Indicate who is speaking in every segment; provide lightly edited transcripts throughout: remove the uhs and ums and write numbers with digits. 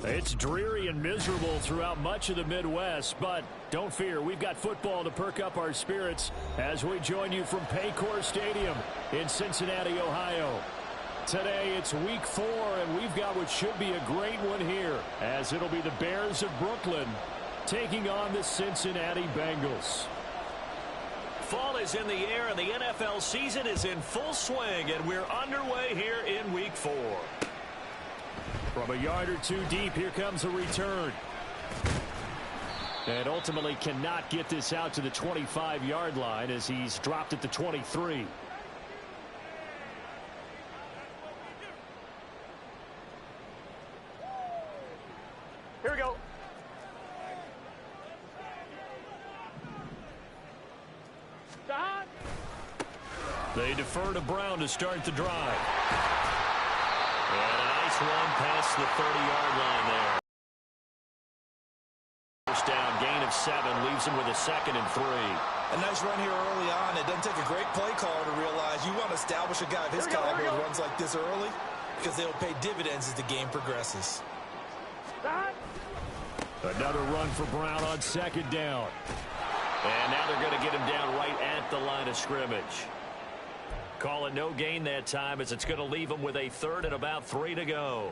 Speaker 1: It's dreary and miserable throughout much of the Midwest, but don't fear, we've got football to perk up our spirits as we join you from Paycor Stadium in Cincinnati, Ohio. Today it's week 4, and we've got what should be a great one here, as it'll be the Bears of Brooklyn taking on the Cincinnati Bengals.
Speaker 2: Fall is in the air, and the NFL season is in full swing, and we're underway here in week 4.
Speaker 1: From a yard or two deep, here comes a return. And ultimately cannot get this out to the 25-yard line as he's dropped at the 23.
Speaker 3: Here we go.
Speaker 1: They defer to Brown to start the drive.
Speaker 2: And a nice run past the 30-yard line there. First down, gain of 7, leaves him with a 2nd and 3.
Speaker 4: A nice run here early on. It doesn't take a great play caller to realize you want to establish a guy of his caliber who runs like this early, because they'll pay dividends as the game progresses.
Speaker 1: Another run for Brown on 2nd down.
Speaker 2: And now they're going to get him down right at the line of scrimmage. Call it no gain that time, as it's going to leave him with a 3rd and about 3 to go.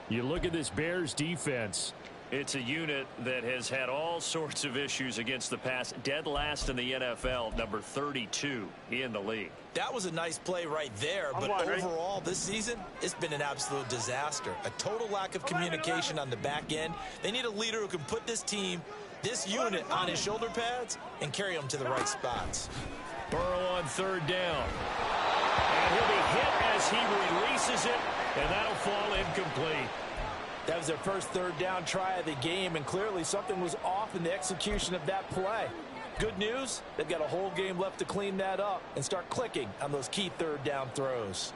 Speaker 1: You look at this Bears defense.
Speaker 2: It's a unit that has had all sorts of issues against the pass. Dead last in the NFL, number 32 in the league.
Speaker 4: That was a nice play right there, but overall this season, it's been an absolute disaster. A total lack of communication on the back end. They need a leader who can put this team, this unit, on his shoulder pads and carry them to the right spots.
Speaker 1: Burrow on 3rd down. And he'll be hit as he releases it, and that'll fall incomplete.
Speaker 3: That was their first 3rd down try of the game, and clearly something was off in the execution of that play. Good news, they've got a whole game left to clean that up and start clicking on those key 3rd down throws.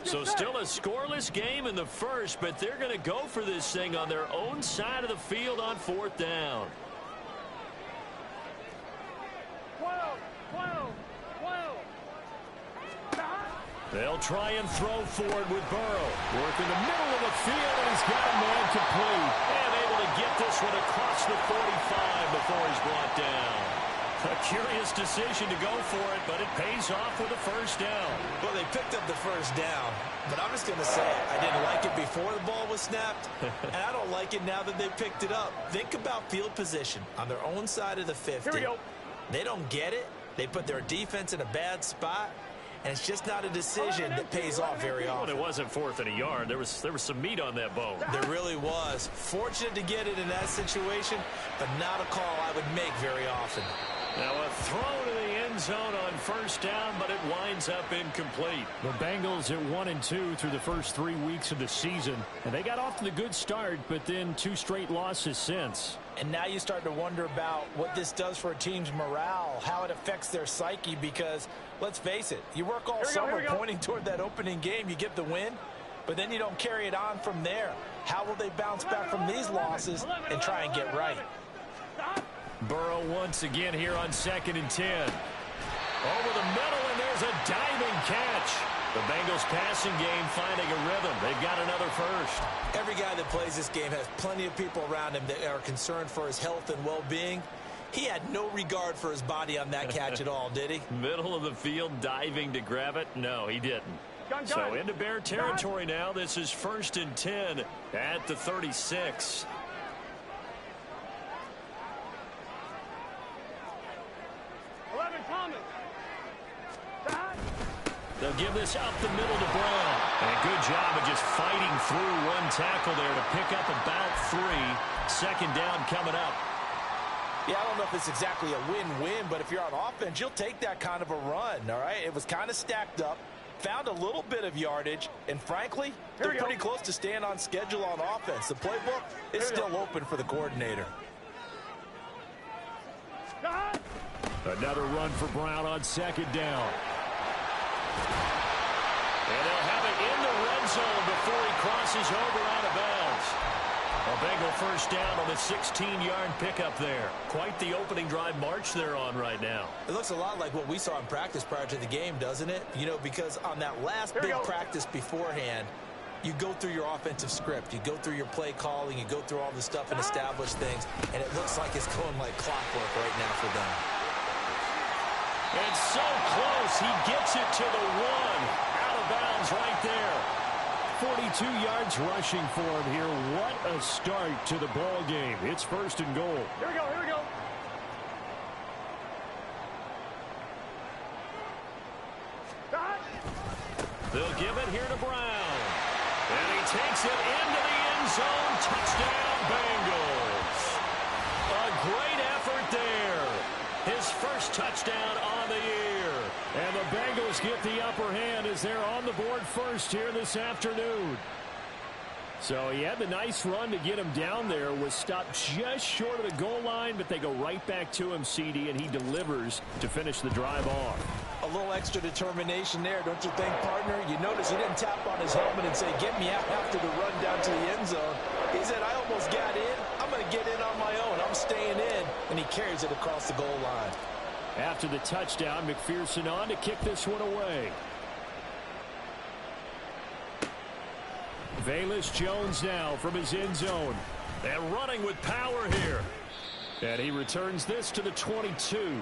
Speaker 2: So still a scoreless game in the first, but they're going to go for this thing on their own side of the field on 4th down.
Speaker 1: They'll try and throw forward with Burrow. Work in the middle of the field, and he's got a man complete.
Speaker 2: And able to get this one across the 45 before he's brought down.
Speaker 1: A curious decision to go for it, but it pays off with a 1st down.
Speaker 4: Well, they picked up the 1st down, but I'm just going to say I didn't like it before the ball was snapped, and I don't like it now that they picked it up. Think about field position on their own side of the 50.
Speaker 3: Here we go.
Speaker 4: They don't get it. They put their defense in a bad spot, and it's just not a decision that pays off very often.
Speaker 2: Well, it wasn't 4th and a yard. There was some meat on that bone.
Speaker 4: There really was. Fortunate to get it in that situation, but not a call I would make very often.
Speaker 2: Now a throw to the end zone on 1st down, but it winds up incomplete.
Speaker 1: The Bengals at 1-2 through the first 3 weeks of the season, and they got off to the good start, but then 2 straight losses since.
Speaker 3: And now you start to wonder about what this does for a team's morale, how it affects their psyche, because let's face it, you work all summer pointing toward that opening game, you get the win, but then you don't carry it on from there. How will they bounce back from these losses and try and get right?
Speaker 1: Burrow once again here on 2nd and 10.
Speaker 2: Over the middle, and there's a diving catch. The Bengals passing game finding a rhythm. They've got another 1st.
Speaker 4: Every guy that plays this game has plenty of people around him that are concerned for his health and well-being. He had no regard for his body on that catch at all, did he?
Speaker 2: Middle of the field, diving to grab it? No, he didn't. So into Bear territory now. This is 1st and 10 at the 36. They'll give this up the middle to Brown.
Speaker 1: And a good job of just fighting through one tackle there to pick up about 3. 2nd down coming up.
Speaker 3: Yeah, I don't know if it's exactly a win-win, but if you're on offense, you'll take that kind of a run, all right? It was kind of stacked up, found a little bit of yardage, and frankly, they're pretty close to staying on schedule on offense. The playbook is still open for the coordinator.
Speaker 1: Another run for Brown on 2nd down.
Speaker 2: And they'll have it in the red zone before he crosses over out of bounds. A Bengal first down on the 16-yard pickup there. Quite the opening drive march they're on right now.
Speaker 4: It looks a lot like what we saw in practice prior to the game, doesn't it? You know, because on that last big practice beforehand, you go through your offensive script. You go through your play calling. You go through all the stuff and establish things. And it looks like it's going like clockwork right now for them.
Speaker 2: And so close. He gets it to the 1. Out of bounds right there.
Speaker 1: 42 yards rushing for him here. What a start to the ball game. It's first and goal.
Speaker 5: Here we go, here we go.
Speaker 2: They'll give it here to Brown. And he takes it into the end zone. Touchdown, Bengals. A great effort there. His first touchdown on the year.
Speaker 1: And the Bengals get the upper hand as they're on the board first here this afternoon. So he had the nice run to get him down there, was stopped just short of the goal line, but they go right back to him, CD, and he delivers to finish the drive off.
Speaker 3: A little extra determination there, don't you think, partner? You notice he didn't tap on his helmet and say, get me out after the run down to the end zone. He said, I almost got in. I'm going to get in on my own. I'm staying in. And he carries it across the goal line.
Speaker 1: After the touchdown, McPherson on to kick this one away. Velus Jones now from his end zone.
Speaker 2: And running with power here.
Speaker 1: And he returns this to the 22.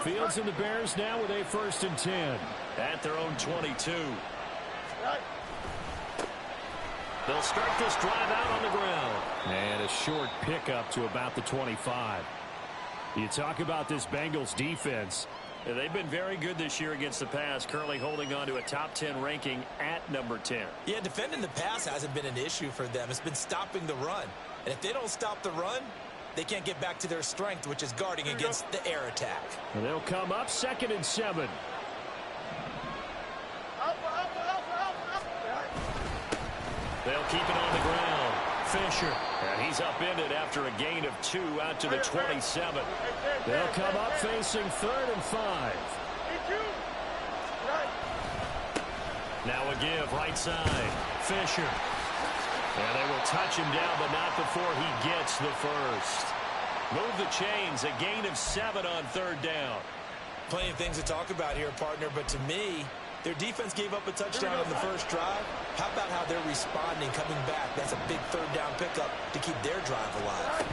Speaker 1: Fields and the Bears now with a 1st and 10.
Speaker 2: At their own 22. They'll start this drive out on the ground.
Speaker 1: And a short pickup to about the 25. You talk about this Bengals defense.
Speaker 2: Yeah, they've been very good this year against the pass, currently holding on to a top 10 ranking at number 10.
Speaker 4: Yeah, defending the pass hasn't been an issue for them. It's been stopping the run. And if they don't stop the run, they can't get back to their strength, which is guarding against the air attack.
Speaker 1: And they'll come up 2nd and 7.
Speaker 2: They'll keep it on the ground. Fisher. And he's upended after a gain of 2 out to the 27.
Speaker 1: They'll come up facing 3rd and 5.
Speaker 2: Now a give right side. Fisher. And they will touch him down, but not before he gets the first. Move the chains. A gain of 7 on 3rd down.
Speaker 4: Plenty of things to talk about here, partner, but to me, their defense gave up a touchdown on the first drive. How about how they're responding, coming back? That's a big 3rd down pickup to keep their drive alive.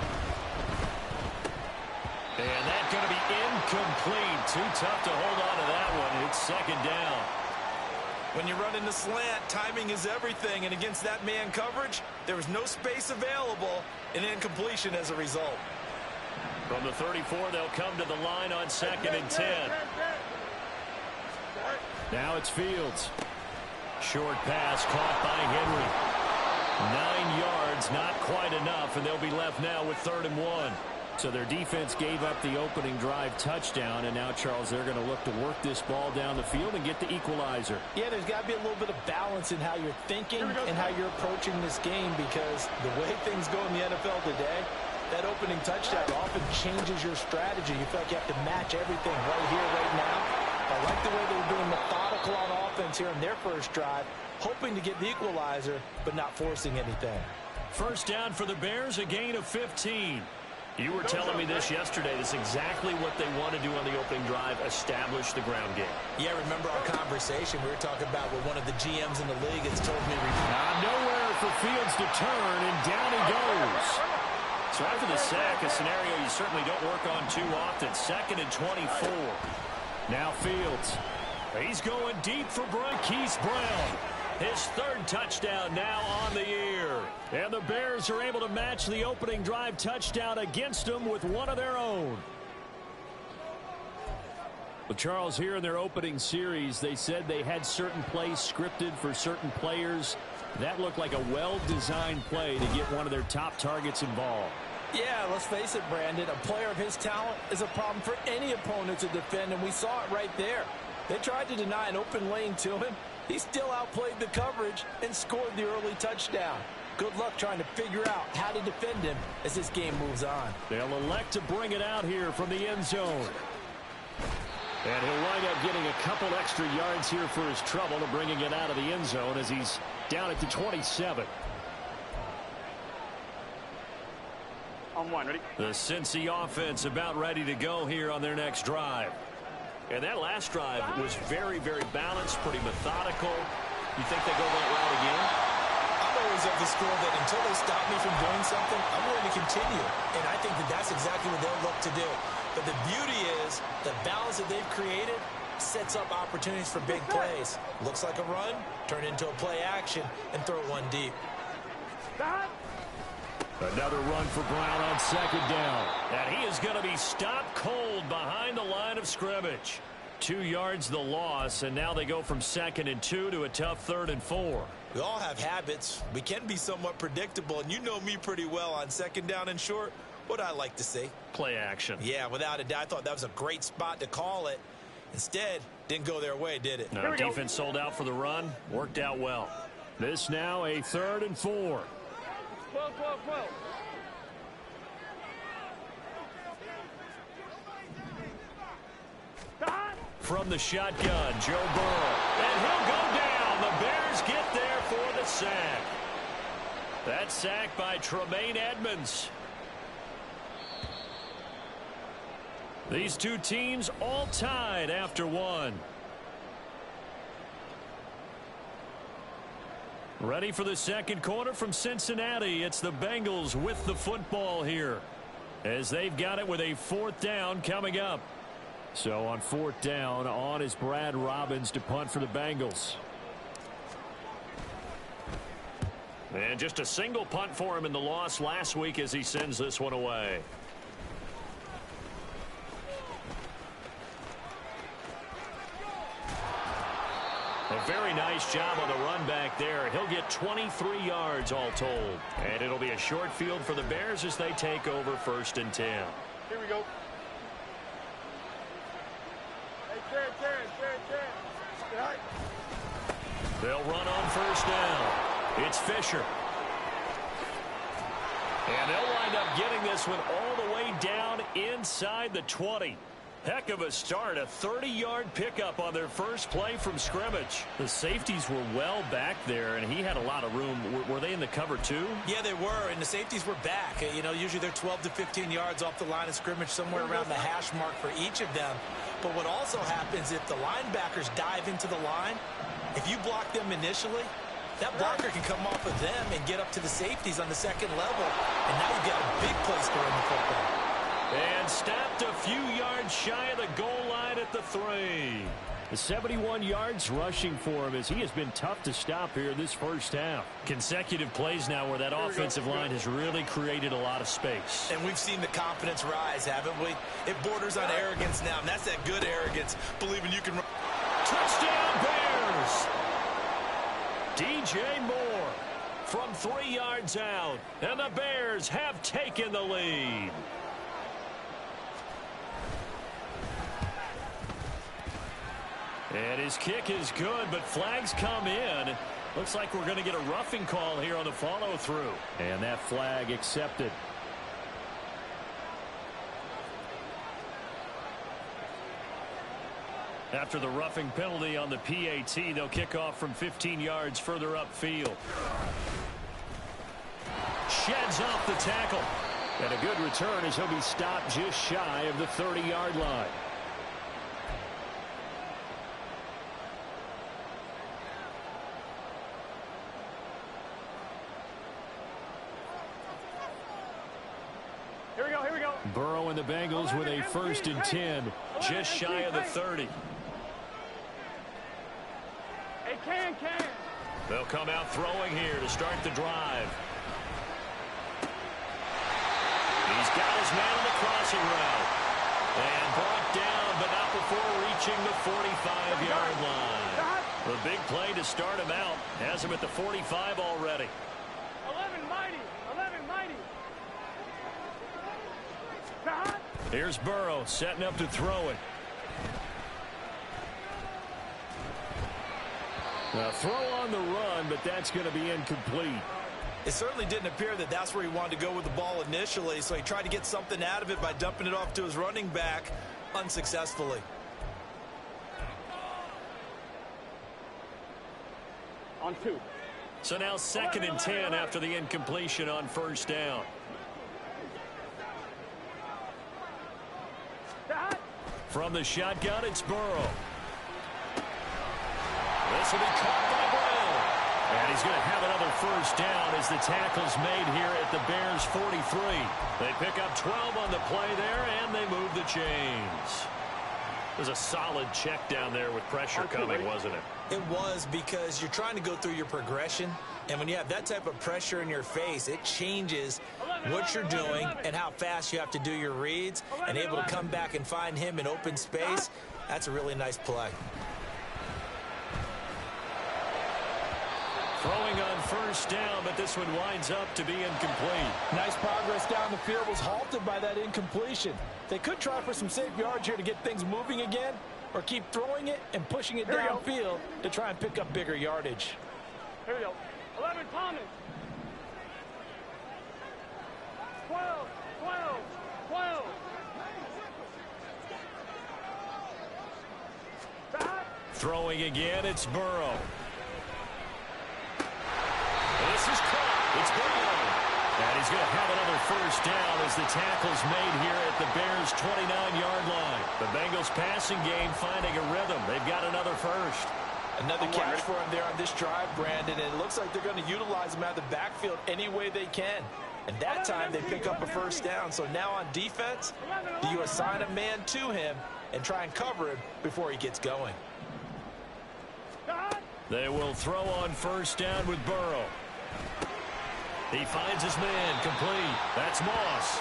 Speaker 2: And that's going to be incomplete. Too tough to hold on to that one. It's 2nd down.
Speaker 4: When you run in the slant, timing is everything. And against that man coverage, there was no space available, and incompletion as a result.
Speaker 2: From the 34, they'll come to the line on 2nd and 10.
Speaker 1: Now it's Fields.
Speaker 2: Short pass caught by Henry. 9 yards, not quite enough, and they'll be left now with 3rd and 1.
Speaker 1: So their defense gave up the opening drive touchdown, and now, Charles, they're going to look to work this ball down the field and get the equalizer.
Speaker 3: Yeah, there's got to be a little bit of balance in how you're thinking and how you're approaching this game, because the way things go in the NFL today, that opening touchdown often changes your strategy. You feel like you have to match everything right here, right now. I like the way they were being methodical on offense here in their first drive, hoping to get the equalizer, but not forcing anything.
Speaker 2: First down for the Bears, a gain of 15. You were telling me this yesterday. That's exactly what they want to do on the opening drive, establish the ground game.
Speaker 4: Yeah, remember our conversation? We were talking about what one of the GMs in the league has told me.
Speaker 1: Nowhere for Fields to turn, and down he goes.
Speaker 2: So after the sack, a scenario you certainly don't work on too often. 2nd and 24.
Speaker 1: Now Fields.
Speaker 2: He's going deep for Marquise Brown. His 3rd touchdown now on the year.
Speaker 1: And the Bears are able to match the opening drive touchdown against them with one of their own. Well, Charles, here in their opening series, they said they had certain plays scripted for certain players. That looked like a well-designed play to get one of their top targets involved.
Speaker 3: Yeah, let's face it, Brandon. A player of his talent is a problem for any opponent to defend, and we saw it right there. They tried to deny an open lane to him. He still outplayed the coverage and scored the early touchdown. Good luck trying to figure out how to defend him as this game moves on.
Speaker 1: They'll elect to bring it out here from the end zone. And he'll wind up getting a couple extra yards here for his trouble and bringing it out of the end zone as he's down at the 27.
Speaker 5: On one, ready?
Speaker 2: The Cincy offense about ready to go here on their next drive. And that last drive was very, very balanced, pretty methodical. You think they go that route again?
Speaker 4: I'm always of the school that until they stop me from doing something, I'm going to continue. And I think that that's exactly what they'll look to do. But the beauty is the balance that they've created sets up opportunities for big plays. Looks like a run, turn into a play action, and throw one deep.
Speaker 1: Another run for Brown on second down.
Speaker 2: And he is going to be stopped cold behind the line of scrimmage. 2 yards the loss, and now they go from 2nd and 2 to a tough 3rd and 4.
Speaker 4: We all have habits. We can be somewhat predictable, and you know me pretty well on 2nd down and short. What I like to see?
Speaker 2: Play action.
Speaker 4: Yeah, without a doubt. I thought that was a great spot to call it. Instead, didn't go their way, did it?
Speaker 2: No, defense sold out for the run. Worked out well.
Speaker 1: This now a 3rd and 4.
Speaker 5: 12.
Speaker 2: From the shotgun, Joe Burrow. And he'll go down. The Bears get there for the sack. That sack by Tremaine Edmonds. These two teams all tied after one. Ready for the second quarter from Cincinnati. It's the Bengals with the football here, as they've got it with a 4th down coming up.
Speaker 1: So on 4th down, on is Brad Robbins to punt for the Bengals.
Speaker 2: And just a single punt for him in the loss last week as he sends this one away. A very nice job on the run back there. He'll get 23 yards all told. And it'll be a short field for the Bears as they take over 1st and 10.
Speaker 5: Here we go. Hey, Terry. All right.
Speaker 2: They'll run on 1st down. It's Fisher. And they'll wind up getting this one all the way down inside the 20. Heck of a start, a 30-yard pickup on their first play from scrimmage.
Speaker 1: The safeties were well back there, and he had a lot of room. Were they in the cover too?
Speaker 4: Yeah, they were, and the safeties were back. You know, usually they're 12 to 15 yards off the line of scrimmage, somewhere around the hash mark for each of them. But what also happens if the linebackers dive into the line, if you block them initially, that blocker can come off of them and get up to the safeties on the 2nd level, and now you've got a big place to run the football.
Speaker 2: And stopped a few yards shy of the goal line at the 3.
Speaker 1: The 71 yards rushing for him as he has been tough to stop here this first half.
Speaker 2: Consecutive plays now where that offensive line has really created a lot of space.
Speaker 4: And we've seen the confidence rise, haven't we? It borders on arrogance now, and that's that good arrogance, believing you can run.
Speaker 2: Touchdown Bears! DJ Moore from 3 yards out, and the Bears have taken the lead. And his kick is good, but flags come in. Looks like we're going to get a roughing call here on the follow-through.
Speaker 1: And that flag accepted.
Speaker 2: After the roughing penalty on the PAT, they'll kick off from 15 yards further upfield. Sheds off the tackle.
Speaker 1: And a good return as he'll be stopped just shy of the 30-yard line.
Speaker 5: Here we go.
Speaker 1: Burrow and the Bengals with a 1st and 10.
Speaker 2: Just shy of the 30.
Speaker 5: Hey, can.
Speaker 2: They'll come out throwing here to start the drive. He's got his man on the crossing route. And brought down, but not before reaching the 45-yard line. The big play to start him out. Has him at the 45 already.
Speaker 5: 11 mighty.
Speaker 2: Here's Burrow setting up to throw it.
Speaker 1: A throw on the run, but that's going to be incomplete.
Speaker 4: It certainly didn't appear that that's where he wanted to go with the ball initially, so he tried to get something out of it by dumping it off to his running back unsuccessfully.
Speaker 5: On 2.
Speaker 2: So now 2nd and 10 after the incompletion on first down. From the shotgun, it's Burrow. This will be caught by Brown. And he's going to have another first down as the tackle's made here at the Bears' 43. They pick up 12 on the play there, and they move the chains. It was a solid check down there with pressure coming, wasn't it?
Speaker 4: It was, because you're trying to go through your progression, and when you have that type of pressure in your face, it changes what you're doing and how fast you have to do your reads, and able to come back and find him in open space. That's a really nice play.
Speaker 2: Throwing on first down, but this one winds up to be incomplete.
Speaker 3: Nice progress down the field, was halted by that incompletion. They could try for some safe yards here to get things moving again, or keep throwing it and pushing it downfield to try and pick up bigger yardage.
Speaker 5: Here we go. 11, Thomas. 12, 12, 12. Back.
Speaker 2: Throwing again, it's Burrow. This is caught. It's Burrow. And he's going to have another first down as the tackle's made here at the Bears' 29-yard line. The Bengals passing game finding a rhythm. They've got another first.
Speaker 3: Another catch for him there on this drive, Brandon, and it looks like they're going to utilize him out of the backfield any way they can. And that time they pick up a first down. So now on defense, do you assign a man to him and try and cover him before he gets going?
Speaker 2: They will throw on first down with Burrow. He finds his man, complete. That's Moss.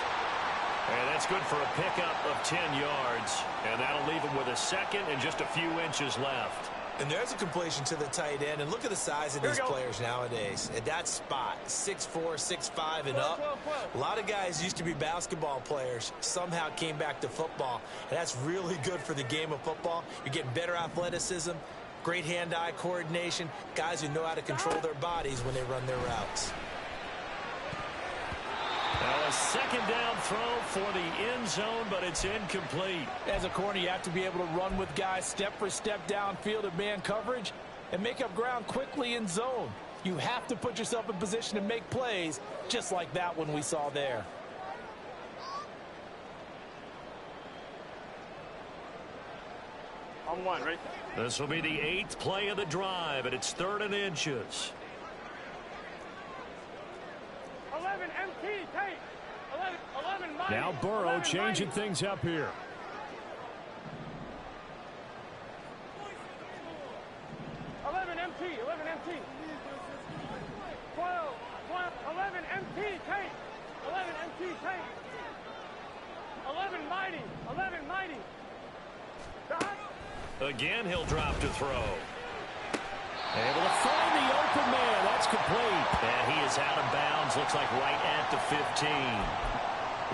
Speaker 2: And that's good for a pickup of 10 yards. And that'll leave him with a second and just a few inches left.
Speaker 4: And there's a completion to the tight end. And look at the size of these players nowadays. At that spot, 6'4", 6'5", and up. A lot of guys used to be basketball players, somehow came back to football. And that's really good for the game of football. You're getting better athleticism, great hand-eye coordination, guys who know how to control their bodies when they run their routes.
Speaker 2: Now a second down throw for the end zone, but it's incomplete.
Speaker 3: As a corner, you have to be able to run with guys step for step downfield in man coverage and make up ground quickly in zone. You have to put yourself in position to make plays just like that one we saw there.
Speaker 5: On 1, right?
Speaker 2: This will be the 8th play of the drive, and it's 3rd and inches.
Speaker 5: 11, MT, take. 11, mighty.
Speaker 1: Now Burrow
Speaker 5: 11,
Speaker 1: changing
Speaker 5: mighty.
Speaker 1: things up here.
Speaker 5: 11, MT, 11, MT. 12, 11, MT, take. 11, MT, take. 11, mighty. 11, mighty. Back.
Speaker 2: Again, he'll drop to throw. Able to find the open man. That's complete. And he is out of bounds. Looks like right at the 15.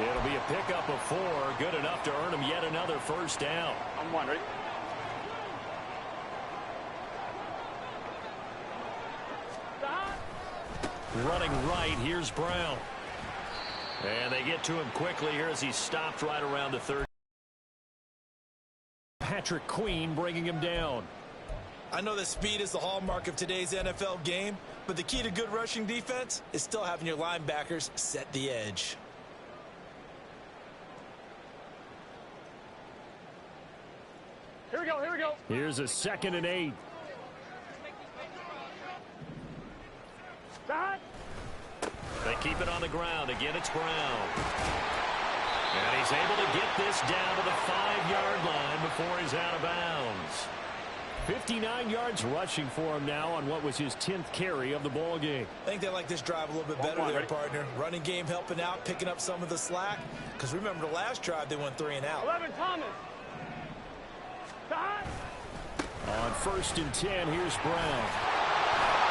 Speaker 2: It'll be a pickup of 4. Good enough to earn him yet another first down.
Speaker 5: On 1, right?
Speaker 2: Running right, here's Brown. And they get to him quickly here as he's stopped right around the 30.
Speaker 1: Patrick Queen bringing him down.
Speaker 4: I know that speed is the hallmark of today's NFL game, but the key to good rushing defense is still having your linebackers set the edge.
Speaker 5: Here we go, here we go.
Speaker 1: Here's a 2nd and 8.
Speaker 5: Back.
Speaker 2: They keep it on the ground. Again, it's Brown. And he's able to get this down to the 5-yard line before he's out of bounds.
Speaker 1: 59 yards rushing for him now on what was his 10th carry of the ball game.
Speaker 4: I think they like this drive a little bit better there, partner. Running game helping out, picking up some of the slack. Because remember, the last drive, they went 3 and out.
Speaker 5: 11, Thomas. Back.
Speaker 1: On 1st and 10, here's Brown.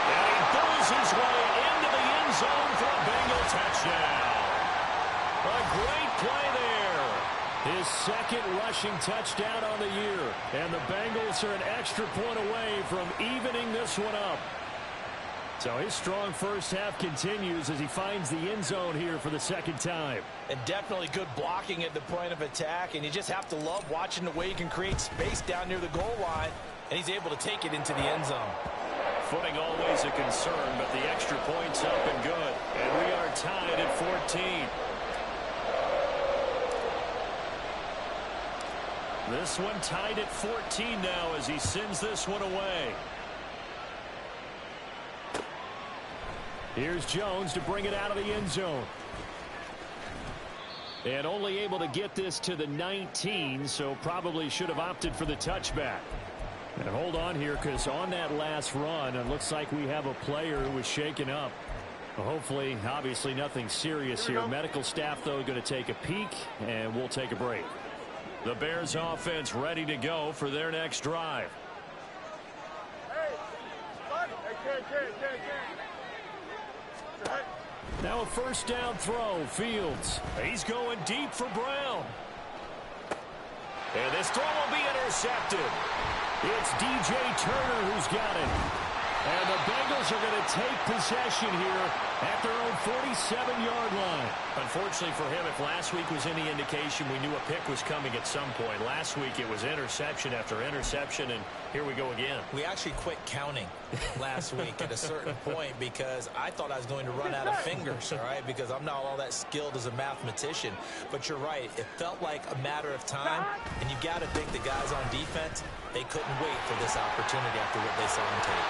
Speaker 2: And he throws his way into the end zone for a Bengal touchdown. A great play there.
Speaker 1: His 2nd rushing touchdown on the year. And the Bengals are an extra point away from evening this one up. So his strong first half continues as he finds the end zone here for the 2nd time.
Speaker 3: And definitely good blocking at the point of attack. And you just have to love watching the way he can create space down near the goal line. And he's able to take it into the end zone.
Speaker 2: Footing always a concern, but the extra point's up and good. And we are tied at 14. This one tied at 14 now as he sends this one away. Here's Jones to bring it out of the end zone. And only able to get this to the 19, so probably should have opted for the touchback. And hold on here, because on that last run, it looks like we have a player who was shaken up. Well, hopefully, obviously nothing serious here. Medical staff, though, going to take a peek, and we'll take a break. The Bears offense ready to go for their next drive. Now a first down throw. Fields. He's going deep for Brown. And this throw will be intercepted. It's DJ Turner who's got it. And the Bengals are going to take possession here at their own 47-yard line. Unfortunately for him, if last week was any indication, we knew a pick was coming at some point. Last week it was interception after interception, and here we go again.
Speaker 4: We actually quit counting last week at a certain point because I thought I was going to run out of fingers, all right, because I'm not all that skilled as a mathematician. But you're right. It felt like a matter of time, and you got to think the guys on defense, they couldn't wait for this opportunity after what they saw on tape.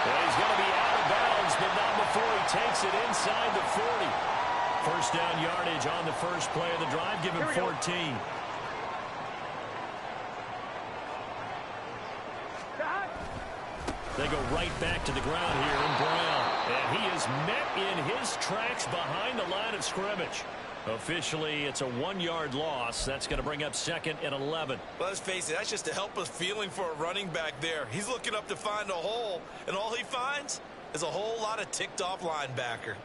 Speaker 2: Well, he's going to be out of bounds, but not before he takes it inside the 40. First down yardage on the first play of the drive. Give him 14. They go right back to the ground here in Brown. And he is met in his tracks behind the line of scrimmage. Officially, it's a 1-yard loss. That's going to bring up second and 11.
Speaker 4: Well, let's face it, that's just a helpless feeling for a running back there. He's looking up to find a hole, and all he finds is a whole lot of ticked-off linebacker.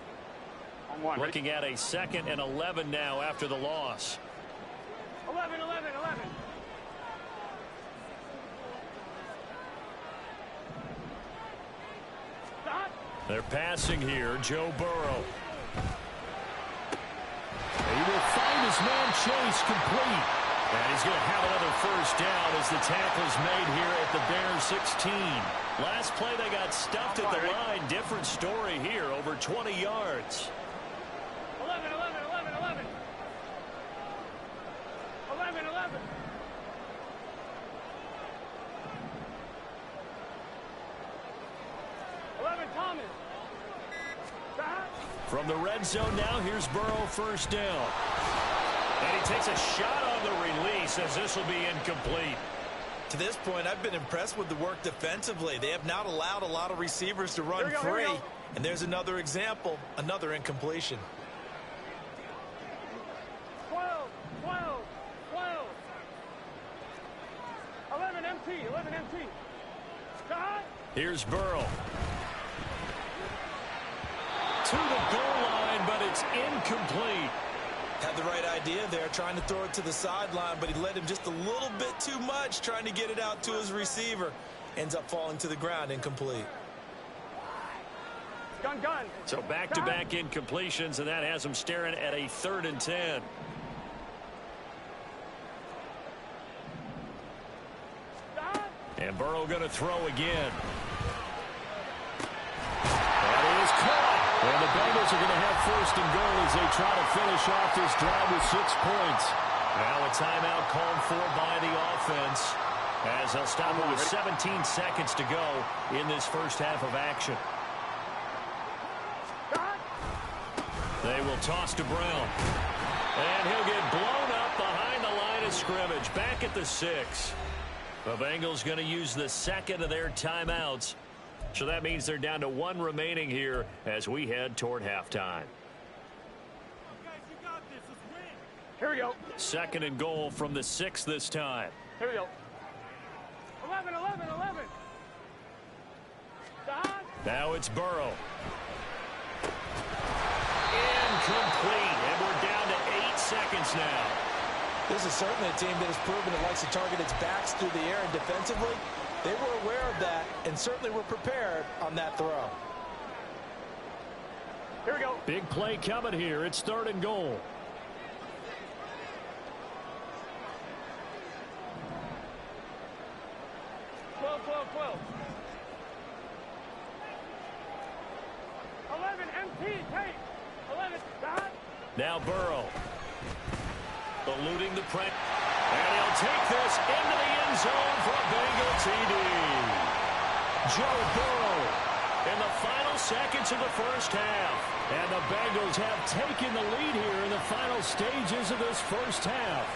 Speaker 2: Looking at a second and 11 now after the loss.
Speaker 5: 11. Stop.
Speaker 2: They're passing here. Joe Burrow. He will find his man Chase complete. And he's going to have another first down as the tackle's made here at the Bears 16. Last play they got stuffed at the line. Different story here. Over 20 yards.
Speaker 5: 11. 11, Thomas. Stop.
Speaker 2: From the red zone now, here's Burrow first down. And he takes a shot on the release as this will be incomplete.
Speaker 4: To this point, I've been impressed with the work defensively. They have not allowed a lot of receivers to run free. And there's another example, another incompletion.
Speaker 5: 12. 11 MT. Stop.
Speaker 2: Here's Burrow. To the goal line, but it's incomplete.
Speaker 4: Had the right idea there, trying to throw it to the sideline, but he let him just a little bit too much, trying to get it out to his receiver. Ends up falling to the ground, incomplete.
Speaker 5: Gun.
Speaker 2: So back-to-back incompletions, and that has him staring at a 3rd and 10.
Speaker 5: Stop.
Speaker 2: And Burrow going to throw again. That is caught. And the Bengals are going to have first and goal as they try to finish off this drive with 6 points. Now a timeout called for by the offense as they'll stop it with 17 seconds to go in this first half of action. They will toss to Brown. And he'll get blown up behind the line of scrimmage. Back at the 6. The Bengals going to use the second of their timeouts. So that means they're down to 1 remaining here as we head toward halftime.
Speaker 5: Here we go.
Speaker 2: Second and goal from the 6 this time.
Speaker 5: Here we go. 11. Stop.
Speaker 2: Now it's Burrow. Incomplete. And we're down to 8 seconds now.
Speaker 4: This is certainly a team that has proven it likes to target its backs through the air, and defensively, they were aware of that and certainly were prepared on that throw.
Speaker 5: Here we go.
Speaker 2: Big play coming here. It's 3rd and goal. Now Burrow. Eluding the pressure. And he'll take this into the end zone for a Bengal TD. Joe Burrow in the final seconds of the first half. And the Bengals have taken the lead here in the final stages of this first half.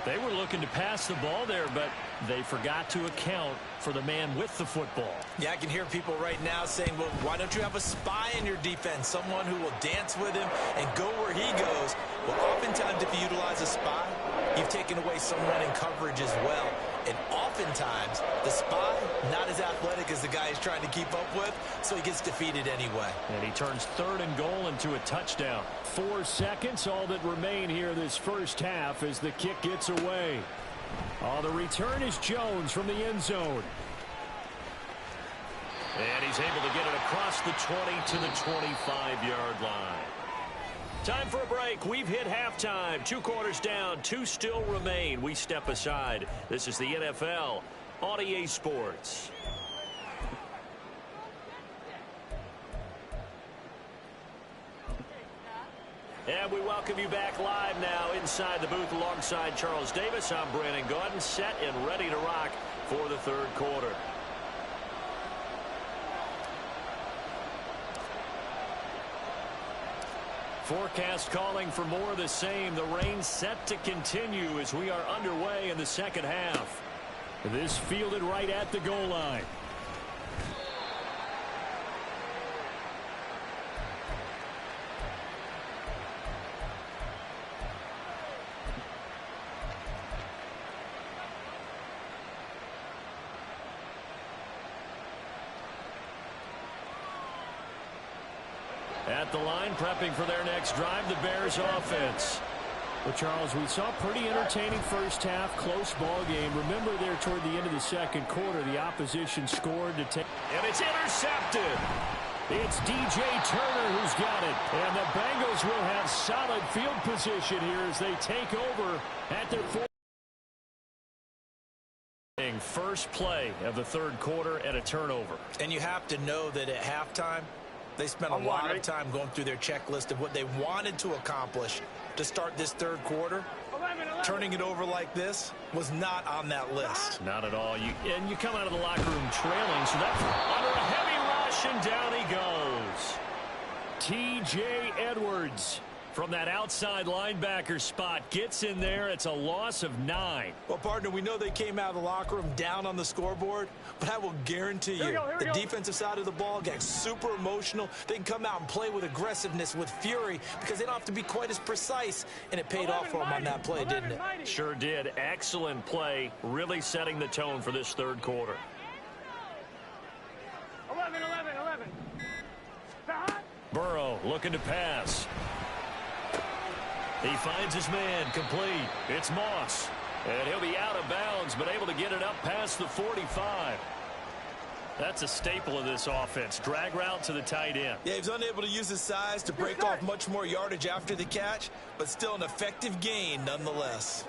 Speaker 2: They were looking to pass the ball there, but they forgot to account for the man with the football.
Speaker 4: Yeah, I can hear people right now saying, well, why don't you have a spy in your defense, someone who will dance with him and go where he goes? Well, oftentimes if you utilize a spy, you've taken away someone in coverage as well. And oftentimes, the spy, not as athletic as the guy he's trying to keep up with, so he gets defeated anyway.
Speaker 2: And he turns 3rd and goal into a touchdown.
Speaker 1: 4 seconds, all that remain here this first half as the kick gets away. The return is Jones from the end zone.
Speaker 2: And he's able to get it across the 20 to the 25-yard line. Time for a break. We've hit halftime. 2 quarters down. 2 still remain. We step aside. This is the NFL on EA Sports. And we welcome you back live now inside the booth alongside Charles Davis. I'm Brandon Gaudin, set and ready to rock for the 3rd quarter. Forecast calling for more of the same. The rain set to continue as we are underway in the second half.
Speaker 1: This fielded right at the goal line. At the line, prepping for their next drive, the Bears offense. Well, Charles, we saw a pretty entertaining first half, close ball game. Remember there toward the end of the second quarter, the opposition scored to take.
Speaker 2: And it's intercepted.
Speaker 1: It's DJ Turner who's got it. And the Bengals will have solid field position here as they take over at their 4th.
Speaker 2: First play of the 3rd quarter and a turnover.
Speaker 4: And you have to know that at halftime, they spent a lot of time going through their checklist of what they wanted to accomplish to start this 3rd quarter.
Speaker 5: 11.
Speaker 4: Turning it over like this was not on that list.
Speaker 2: Not at all. And you come out of the locker room trailing, so that's under a heavy rush, and down he goes.
Speaker 1: T.J. Edwards from that outside linebacker spot gets in there. It's a loss of 9.
Speaker 4: Well, partner, we know they came out of the locker room down on the scoreboard, but I will guarantee you the defensive side of the ball got super emotional. They can come out and play with aggressiveness, with fury, because they don't have to be quite as precise, and it paid off for them on that play, didn't it?
Speaker 2: Sure did. Excellent play, really setting the tone for this 3rd quarter.
Speaker 5: 11.
Speaker 2: Burrow looking to pass. He finds his man, complete. It's Moss. And he'll be out of bounds, but able to get it up past the 45. That's a staple of this offense. Drag route to the tight end.
Speaker 4: Yeah, he was unable to use his size to break off much more yardage after the catch, but still an effective gain nonetheless.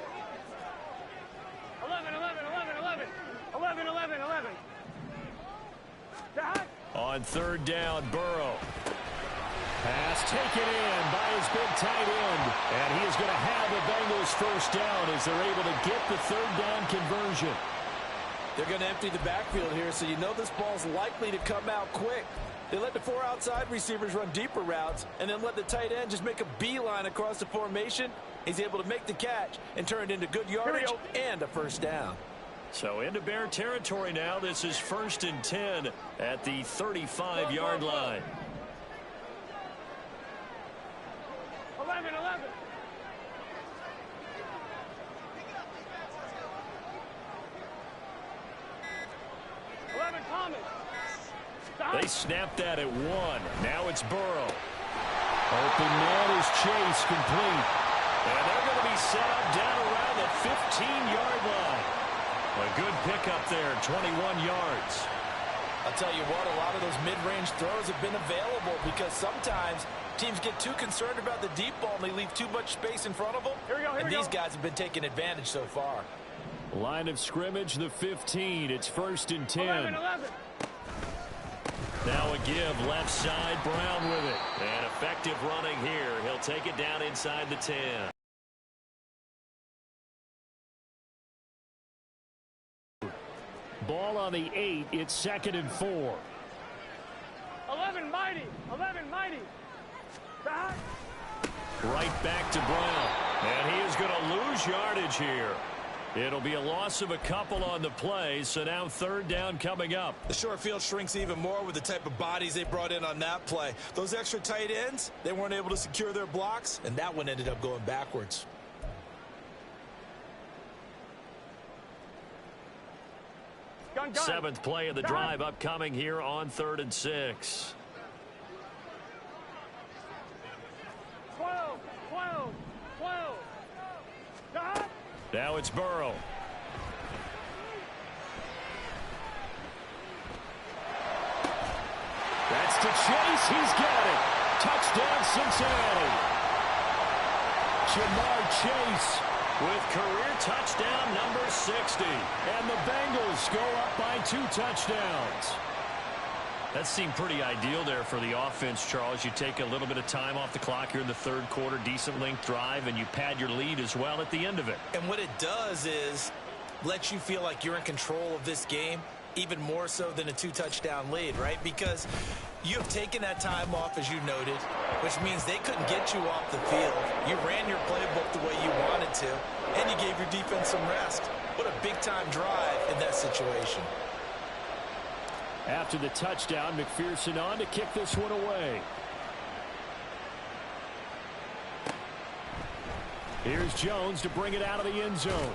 Speaker 5: 11.
Speaker 2: On 3rd down, Burrow.
Speaker 1: Pass taken in by his big tight end. And he is going to have the Bengals first down as they're able to get the 3rd down conversion.
Speaker 3: They're going to empty the backfield here, so you know this ball's likely to come out quick. They let the 4 outside receivers run deeper routes and then let the tight end just make a beeline across the formation. He's able to make the catch and turn it into good yardage and a first down.
Speaker 2: So into Bear territory now. This is 1st and 10 at the 35-yard line.
Speaker 5: 11.
Speaker 2: They snapped that at 1. Now it's Burrow.
Speaker 1: Open man is Chase, complete.
Speaker 2: And they're going to be set up down around the 15-yard line. A good pickup there, 21 yards.
Speaker 3: I'll tell you what, a lot of those mid-range throws have been available because sometimes teams get too concerned about the deep ball and they leave too much space in front of them. And these guys have been taking advantage so far.
Speaker 1: Line of scrimmage, the 15. It's 1st and 10.
Speaker 5: 11.
Speaker 2: Now a give left side, Brown with it. And effective running here. He'll take it down inside the 10.
Speaker 1: Ball on the 8. It's 2nd and 4.
Speaker 5: 11 mighty. 11 mighty. Back.
Speaker 2: Right back to Brown. And he is going to lose yardage here. It'll be a loss of a couple on the play, so now 3rd down coming up.
Speaker 4: The short field shrinks even more with the type of bodies they brought in on that play. Those extra tight ends, they weren't able to secure their blocks, and that one ended up going backwards.
Speaker 5: Gun.
Speaker 2: 7th play of the drive upcoming here on 3rd and 6.
Speaker 5: 12. Gun.
Speaker 2: Now it's Burrow.
Speaker 1: That's to Chase. He's got it. Touchdown, Cincinnati. Jamar Chase
Speaker 2: With career touchdown number 60.
Speaker 1: And the Bengals go up by 2 touchdowns.
Speaker 2: That seemed pretty ideal there for the offense, Charles. You take a little bit of time off the clock here in the 3rd quarter, decent length drive, and you pad your lead as well at the end of it.
Speaker 4: And what it does is let you feel like you're in control of this game, even more so than a 2-touchdown lead, right? Because you have taken that time off, as you noted, which means they couldn't get you off the field. You ran your playbook the way you wanted to, and you gave your defense some rest. What a big-time drive in that situation.
Speaker 1: After the touchdown, McPherson on to kick this one away. Here's Jones to bring it out of the end zone.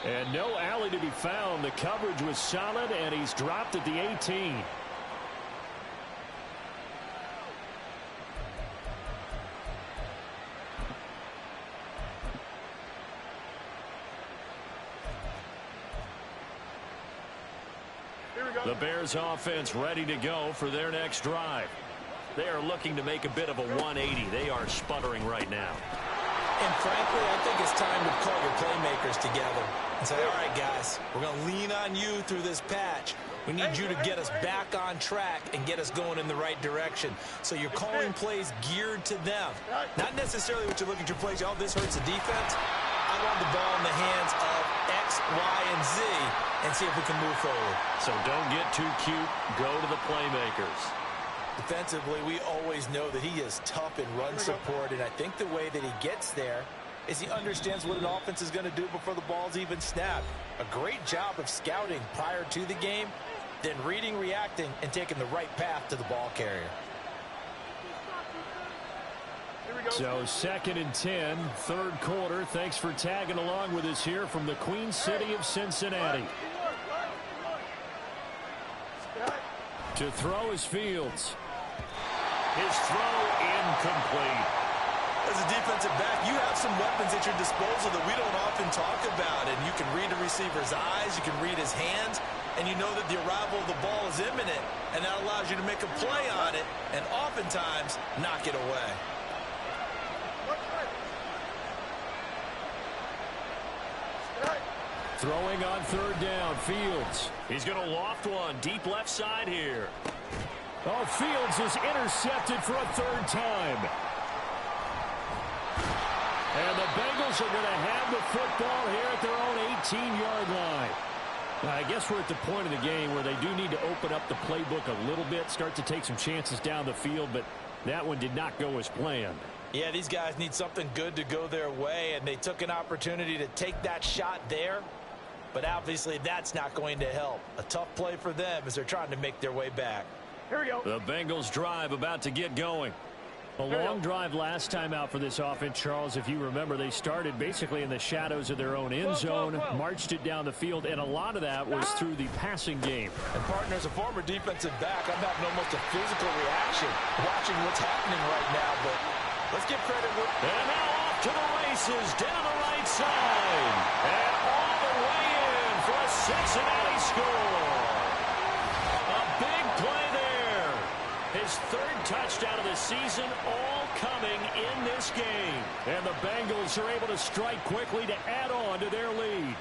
Speaker 1: And no alley to be found. The coverage was solid, and he's dropped at the 18.
Speaker 2: The Bears offense ready to go for their next drive. They are looking to make a bit of a 180. They are sputtering right now.
Speaker 4: And frankly, I think it's time to call your playmakers together and say, all right, guys, we're going to lean on you through this patch. We need you to get us back on track and get us going in the right direction. So you're calling plays geared to them. Not necessarily what you're looking at your plays. Oh, this hurts the defense. I want the ball in the hands of X, Y, and Z and see if we can move forward.
Speaker 2: So don't get too cute. Go to the playmakers.
Speaker 3: Defensively, we always know that he is tough in run support, and I think the way that he gets there is he understands what an offense is going to do before the ball's even snapped. A great job of scouting prior to the game, then reading, reacting, and taking the right path to the ball carrier.
Speaker 1: So 2nd and 10, 3rd quarter. Thanks for tagging along with us here from the Queen City of Cincinnati. To throw is Fields.
Speaker 2: His throw incomplete.
Speaker 4: As a defensive back, you have some weapons at your disposal that we don't often talk about. And you can read a receiver's eyes, you can read his hands, and you know that the arrival of the ball is imminent. And that allows you to make a play on it and oftentimes knock it away.
Speaker 1: Throwing on 3rd down, Fields.
Speaker 2: He's going to loft one deep left side here.
Speaker 1: Oh, Fields is intercepted for a 3rd time. And the Bengals are going to have the football here at their own 18-yard line. I guess we're at the point of the game where they do need to open up the playbook a little bit, start to take some chances down the field, but that one did not go as planned.
Speaker 3: Yeah, these guys need something good to go their way, and they took an opportunity to take that shot there. But obviously that's not going to help. A tough play for them as they're trying to make their way back.
Speaker 5: Here we go.
Speaker 2: The Bengals drive about to get going.
Speaker 1: A long drive last time out for this offense, Charles. If you remember, they started basically in the shadows of their own end zone, marched it down the field, and a lot of that was through the passing game.
Speaker 3: And partner, as a former defensive back, I'm having almost a physical reaction watching what's happening right now. But let's give credit.
Speaker 2: And now off to the races down the right side. And all the way in for a Cincinnati score. A big play there. His 3rd touchdown of the season, all coming in this game.
Speaker 1: And the Bengals are able to strike quickly to add on to their lead.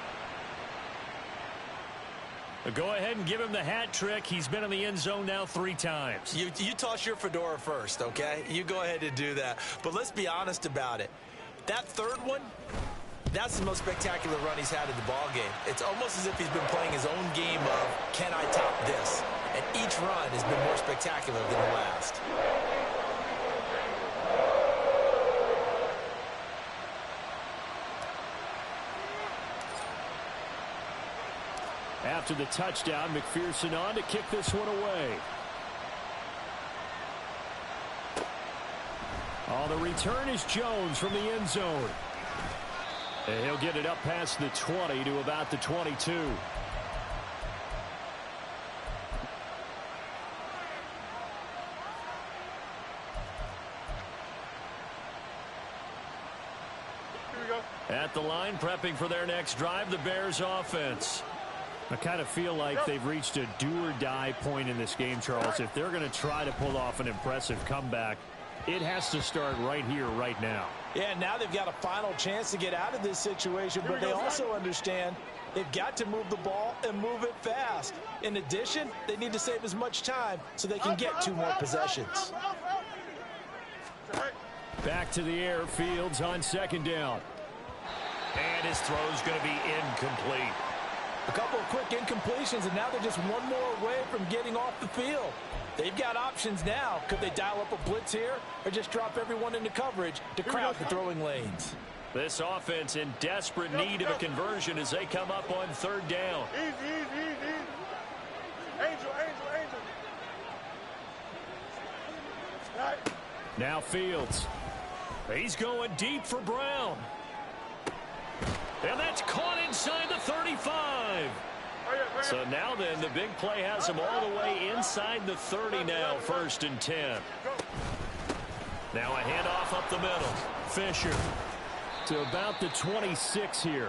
Speaker 1: Go ahead and give him the hat trick. He's been in the end zone now 3 times.
Speaker 4: You toss your fedora first, okay? You go ahead and do that. But let's be honest about it. That third one, that's the most spectacular run he's had in the ball game. It's almost as if he's been playing his own game of, can I top this? And each run has been more spectacular than the last.
Speaker 1: After the touchdown, McPherson on to kick this one away. On the return is Jones from the end zone. And he'll get it up past the 20 to about the 22. At the line, prepping for their next drive, the Bears offense. I kind of feel like they've reached a do-or-die point in this game, Charles. If they're going to try to pull off an impressive comeback, it has to start right here, right now.
Speaker 3: Yeah, now they've got a final chance to get out of this situation, but they also understand they've got to move the ball and move it fast. In addition, they need to save as much time so they can get 2 more possessions.
Speaker 1: Back to the air, Fields on second down.
Speaker 2: And his throw's going to be incomplete.
Speaker 3: A couple of quick incompletions, and now they're just one more away from getting off the field. They've got options now. Could they dial up a blitz here or just drop everyone into coverage to crowd the throwing lanes?
Speaker 1: This offense in desperate need of a conversion as they come up on third down.
Speaker 5: Easy. Angel. Right.
Speaker 1: Now Fields. He's going deep for Brown. And that's caught inside the 35. So now then, the big play has him all the way inside the 30 now, 1st and 10. Now a handoff up the middle. Fisher to about the 26 here.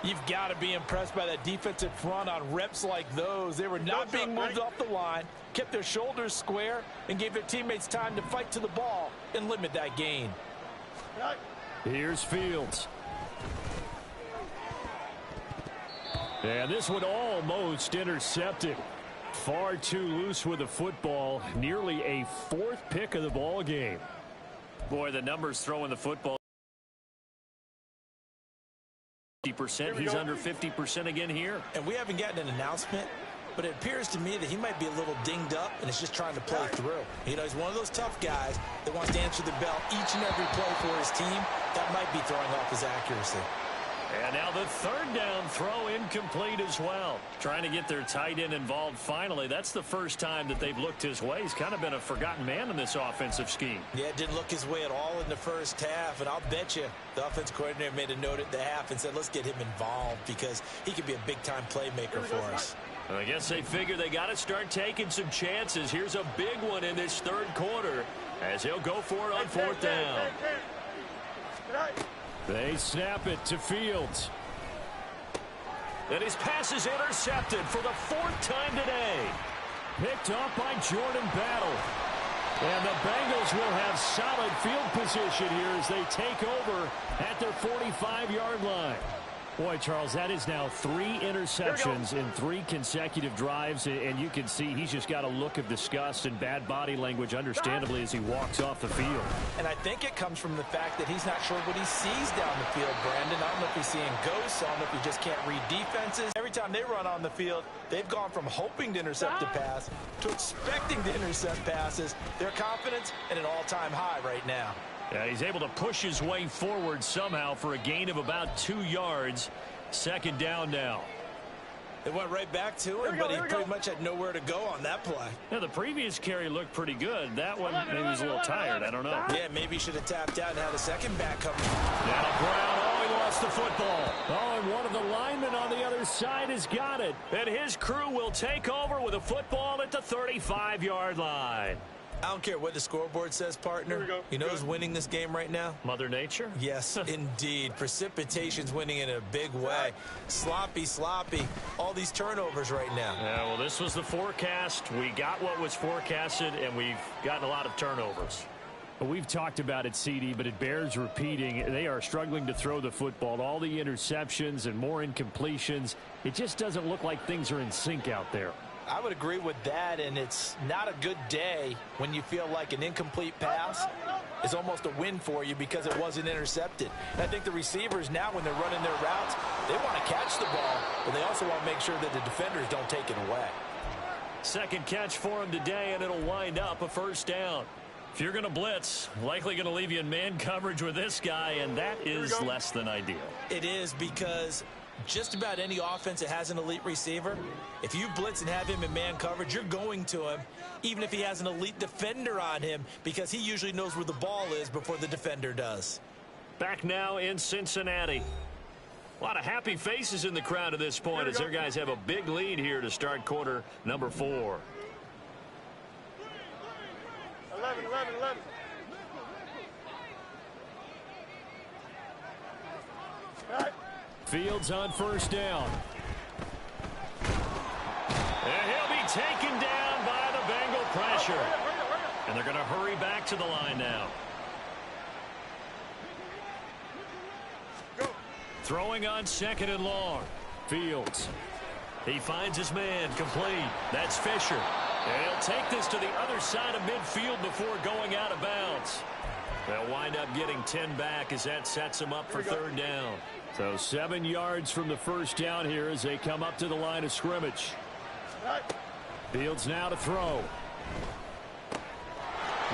Speaker 3: You've got to be impressed by that defensive front on reps like those. They were not being moved off the line, kept their shoulders square, and gave their teammates time to fight to the ball and limit that gain.
Speaker 1: Here's Fields. And this one almost intercepted. Far too loose with the football. Nearly a 4th pick of the ball game. Boy, the numbers throwing the football. 50%. He's under 50% again here.
Speaker 4: And we haven't gotten an announcement, but it appears to me that he might be a little dinged up and is just trying to play through. You know, he's one of those tough guys that wants to answer the bell each and every play for his team. That might be throwing off his accuracy.
Speaker 1: And now the 3rd down throw incomplete as well. Trying to get their tight end involved finally. That's the first time that they've looked his way. He's kind of been a forgotten man in this offensive scheme.
Speaker 4: Yeah, it didn't look his way at all in the first half. And I'll bet you the offense coordinator made a note at the half and said, let's get him involved because he could be a big-time playmaker for us.
Speaker 1: I guess they figure they got to start taking some chances. Here's a big one in this 3rd quarter as he'll go for it on 4th down. They snap it to Fields. And his pass is intercepted for the 4th time today. Picked up by Jordan Battle. And the Bengals will have solid field position here as they take over at their 45-yard line. Boy, Charles, that is now 3 interceptions in 3 consecutive drives, and you can see he's just got a look of disgust and bad body language, understandably, as he walks off the field.
Speaker 3: And I think it comes from the fact that he's not sure what he sees down the field, Brandon. I don't know if he's seeing ghosts. I don't know if he just can't read defenses. Every time they run on the field, they've gone from hoping to intercept a pass to expecting to intercept passes. Their confidence at an all-time high right now.
Speaker 1: Yeah, he's able to push his way forward somehow for a gain of about 2 yards. 2nd down now.
Speaker 4: They went right back to him, but he pretty much had nowhere to go on that play.
Speaker 1: Yeah, the previous carry looked pretty good. That one, maybe he was a little tired. I don't know.
Speaker 4: Yeah, maybe he should have tapped out and had a second back coming.
Speaker 1: Now Brown, oh, he lost the football. Oh, and one of the linemen on the other side has got it. And his crew will take over with a football at the 35-yard line.
Speaker 4: I don't care what the scoreboard says, partner. You know who's winning this game right now?
Speaker 1: Mother Nature?
Speaker 4: Yes, indeed. Precipitation's winning in a big way. Sloppy. All these turnovers right now.
Speaker 1: Yeah, well, this was the forecast. We got what was forecasted, and we've gotten a lot of turnovers. We've talked about it, CD, but it bears repeating. They are struggling to throw the football. All the interceptions and more incompletions. It just doesn't look like things are in sync out there.
Speaker 3: I would agree with that, and it's not a good day when you feel like an incomplete pass is almost a win for you because it wasn't intercepted. And I think the receivers now, when they're running their routes, they want to catch the ball, but they also want to make sure that the defenders don't take it away.
Speaker 2: Second catch for him today, and it'll wind up a first down. If you're going to blitz, likely going to leave you in man coverage with this guy, and that is less than ideal.
Speaker 3: It is, because just about any offense that has an elite receiver, if you blitz and have him in man coverage, you're going to him, even if he has an elite defender on him, because he usually knows where the ball is before the defender does.
Speaker 2: Back now in Cincinnati. A lot of happy faces in the crowd at this point as their guys have a big lead here to start quarter number 4.
Speaker 5: 11. Right.
Speaker 1: Fields on first down.
Speaker 2: And he'll be taken down by the Bengal pressure. And they're going to hurry back to the line now.
Speaker 5: Go.
Speaker 2: Throwing on second and long.
Speaker 1: Fields.
Speaker 2: He finds his man complete. That's Fisher. And he'll take this to the other side of midfield before going out of bounds. They'll wind up getting 10 back as that sets them up for third down.
Speaker 1: So 7 yards from the first down here as they come up to the line of scrimmage.
Speaker 5: Right.
Speaker 1: Fields now to throw.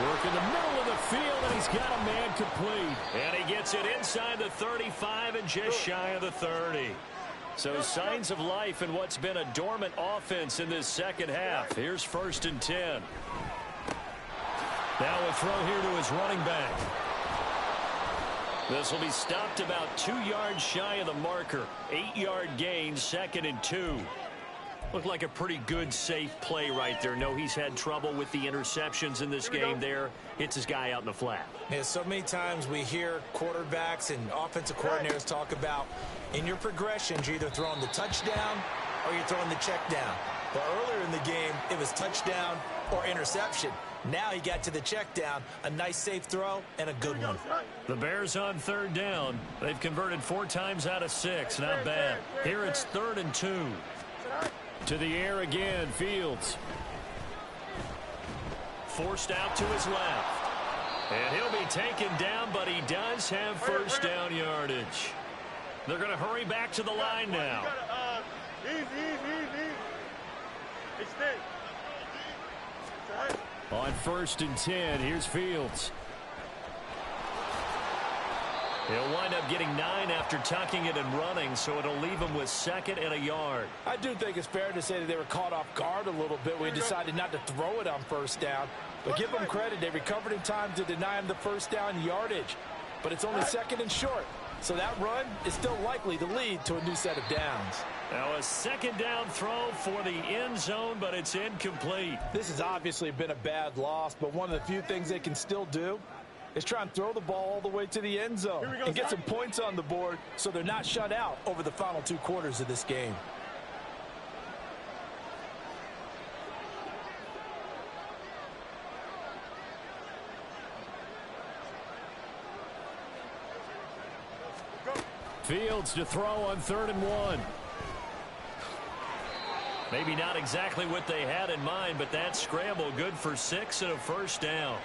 Speaker 1: Work in the middle of the field, and he's got a man complete.
Speaker 2: And he gets it inside the 35 and just shy of the 30. So signs of life in what's been a dormant offense in this second half. Here's first and 10. Now a throw here to his running back. This will be stopped about 2 yards shy of the marker. 8-yard gain, second and 2. Looked like a pretty good, safe play right there. No, he's had trouble with the interceptions in this game there. Hits his guy out in the flat.
Speaker 3: Yeah, so many times we hear quarterbacks and offensive coordinators talk about in your progressions, you're either throwing the touchdown or you're throwing the check down. But earlier in the game, it was touchdown or interception. Now he got to the check down, a nice safe throw, and a good one.
Speaker 2: The Bears on third down. They've converted 4 times out of 6. Not bad. Here it's third and 2.
Speaker 1: To the air again, Fields.
Speaker 2: Forced out to his left. And he'll be taken down, but he does have first down yardage. They're going to hurry back to the line now.
Speaker 5: Easy. Extend. Right.
Speaker 1: On first and 10, here's Fields.
Speaker 2: He'll wind up getting 9 after tucking it and running, so it'll leave him with second and a yard.
Speaker 3: I do think it's fair to say that they were caught off guard a little bit when he decided not to throw it on first down. But give them credit. They recovered in time to deny him the first down yardage. But it's only second and short. So that run is still likely to lead to a new set of downs.
Speaker 2: Now a second down throw for the end zone, but it's incomplete.
Speaker 3: This has obviously been a bad loss, but one of the few things they can still do is try and throw the ball all the way to the end zone and get some points on the board so they're not shut out over the final 2 quarters of this game.
Speaker 1: Fields to throw on third and 1.
Speaker 2: Maybe not exactly what they had in mind, but that scramble good for 6 and a first down.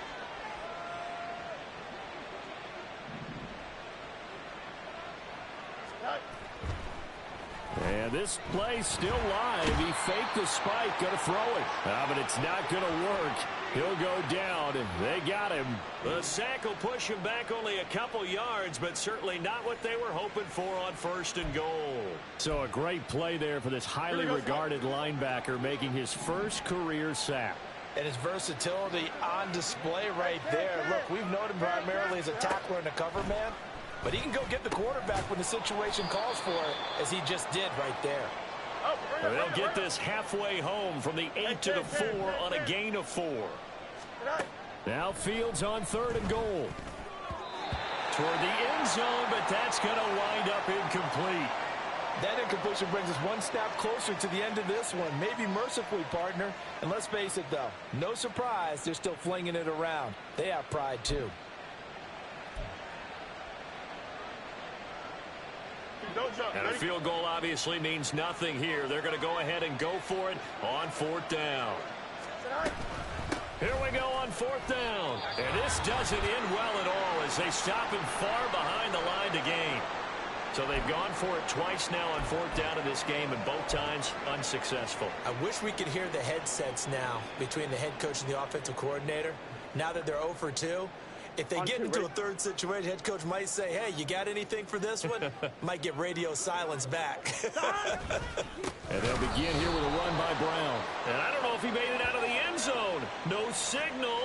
Speaker 1: And this play still live. He faked the spike, going to throw it. But it's not going to work. He'll go down, and they got him.
Speaker 2: The sack will push him back only a couple yards, but certainly not what they were hoping for on first and goal.
Speaker 1: So a great play there for this highly regarded linebacker, making his first career sack.
Speaker 3: And his versatility on display right there. Look, we've known him primarily as a tackler and a cover man, but he can go get the quarterback when the situation calls for it, as he just did right there.
Speaker 2: They'll get this halfway home from the 8 to the 4 on a gain of 4.
Speaker 1: Now Fields on third and goal.
Speaker 2: Toward the end zone, but that's going to wind up incomplete.
Speaker 3: That incompletion brings us one step closer to the end of this one. Maybe mercifully, partner. And let's face it, though, no surprise, they're still flinging it around. They have pride, too.
Speaker 2: And a field goal obviously means nothing here. They're going to go ahead and go for it on 4th down. Here we go on 4th down. And this doesn't end well at all as they stop him far behind the line to gain. So they've gone for it twice now on 4th down in this game, and both times unsuccessful.
Speaker 4: I wish we could hear the headsets now between the head coach and the offensive coordinator. Now that they're 0 for 2, if they get into a third situation, head coach might say, hey, you got anything for this one? Might get radio silence back.
Speaker 1: And they'll begin here with a run by Brown.
Speaker 2: And I don't know if he made it out of the end zone. No signal.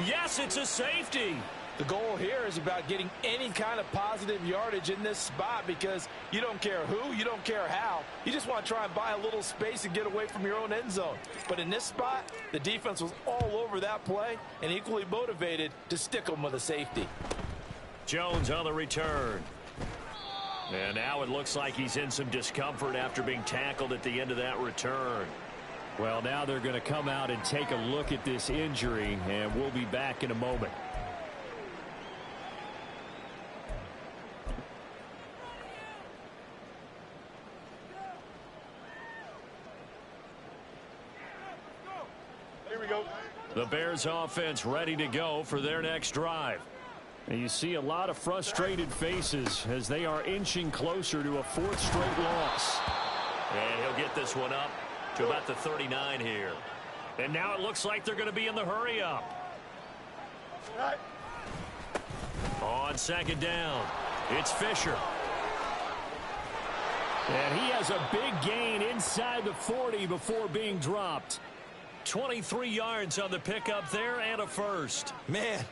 Speaker 2: Yes, it's a safety.
Speaker 3: The goal here is about getting any kind of positive yardage in this spot because you don't care who, you don't care how. You just want to try and buy a little space and get away from your own end zone. But in this spot, the defense was all over that play and equally motivated to stick them with a safety.
Speaker 2: Jones on the return. And now it looks like he's in some discomfort after being tackled at the end of that return.
Speaker 1: Well, now they're going to come out and take a look at this injury, and we'll be back in a moment.
Speaker 5: Here we go.
Speaker 2: The Bears offense ready to go for their next drive.
Speaker 1: And you see a lot of frustrated faces as they are inching closer to a 4th straight loss.
Speaker 2: And he'll get this one up to about the 39 here. And now it looks like they're going to be in the hurry up.
Speaker 5: Right.
Speaker 2: On 2nd down, it's Fisher.
Speaker 1: And he has a big gain inside the 40 before being dropped.
Speaker 2: 23 yards on the pickup there and a first.
Speaker 4: Man,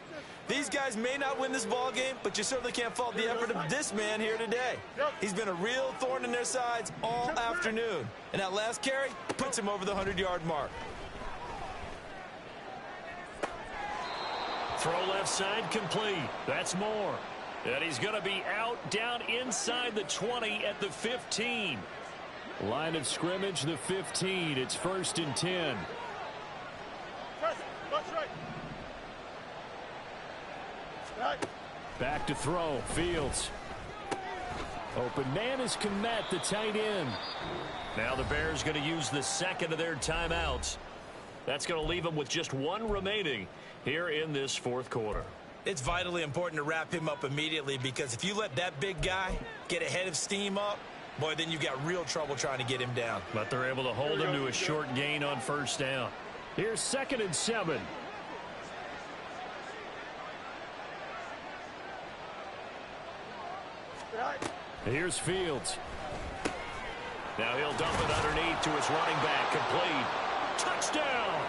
Speaker 4: these guys may not win this ball game, but you certainly can't fault the effort of this man here today. He's been a real thorn in their sides all afternoon. And that last carry puts him over the 100-yard mark.
Speaker 2: Throw left side complete. That's Moore. And he's going to be out down inside the 20 at the 15.
Speaker 1: Line of scrimmage, the 15. It's 1st and 10.
Speaker 5: Right.
Speaker 1: Back to throw. Fields. Open man is Kmet, the tight end.
Speaker 2: Now the Bears going to use the second of their timeouts. That's going to leave them with just one remaining here in this 4th quarter.
Speaker 4: It's vitally important to wrap him up immediately because if you let that big guy get a head of steam up, boy, then you've got real trouble trying to get him down.
Speaker 2: But they're able to hold him to a short gain on 1st down.
Speaker 1: Here's 2nd and 7.
Speaker 5: Right.
Speaker 1: Here's Fields.
Speaker 2: Now he'll dump it underneath to his running back. Complete. Touchdown!